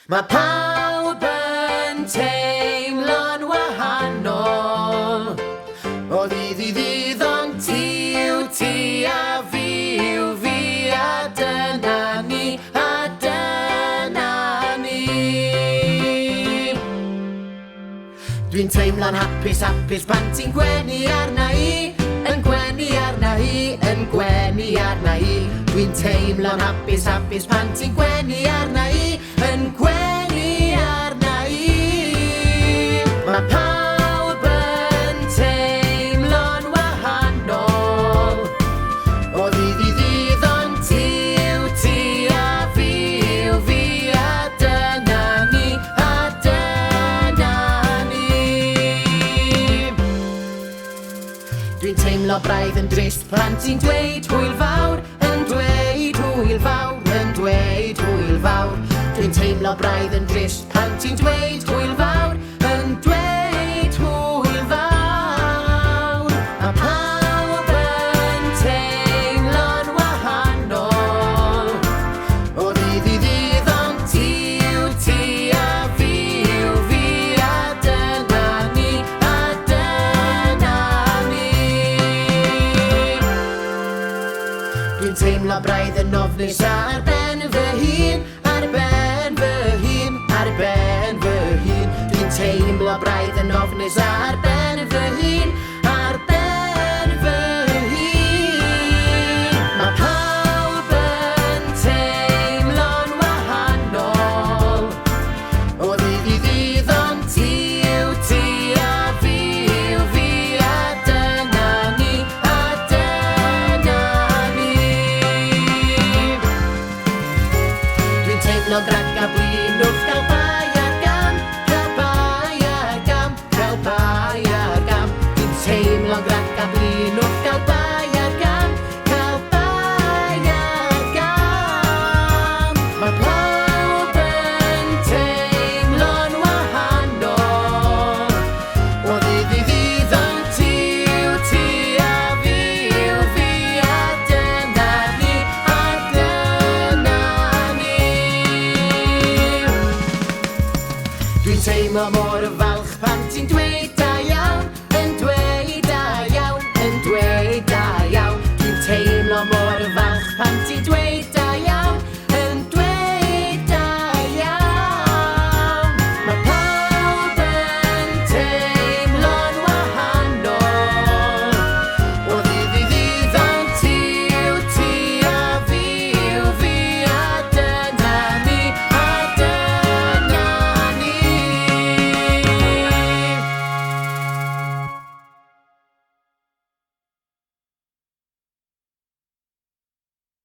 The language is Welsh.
Mae pawb yn teimlo'n wahanol, o ddydd i ddydd ond ti yw ti a fi yw fi a dyna ni, a dyna ni. Dwi'n teimlo'n hapus pan ti'n gwenu arna i, yn gwenu arna i, yn gwenu arna i. Dwi'n teimlo'n hapus pan ti'n gwenu arna i, yn gwenu arna i. Mae pawb yn teimlo'n wahanol, o ddydd i ddydd ond ti yw ti a fi yw fi a dyna ni, a dyna ni. Dwi'n teimlo braidd yn drist pan ti'n dweud hwyl fawr, yn dweud hwyl fawr, yn dweud hwyl fawr. Dwi'n teimlo braidd yn drist pan ti'n dweud hwyl fawr, yn dweud hwyl fawr. A pawb yn teimlo'n wahanol, o ddydd i ddydd ond ti yw ti a fi yw fi a dyna ni, a dyna ni. Dwi'n teimlo braidd yn ofnus ar ben fy hun, ar ben fy hun, ar ben fy hun. Dwi'n teimlo braidd yn ofnus ar ben fy hun, ar ben fy hun. Mae pawb yn teimlo'n wahanol, o ddydd i ddydd ond ti yw ti a fi yw fi a dyna ni, a dyna ni. Dwi'n teimlo grac a blinwch gael bai ar gam, gael bai ar gam, gael bai ar gam. Dwi'n teimlo grac a blinwch gael bai ar gam, gael bai ar gam. Mae pawb yn teimlo'n wahanol, o ddydd i ddydd ond ti yw ti a fi yw fi a dyna ni, a dyna ni. Dwi'n teimlo mor ofalus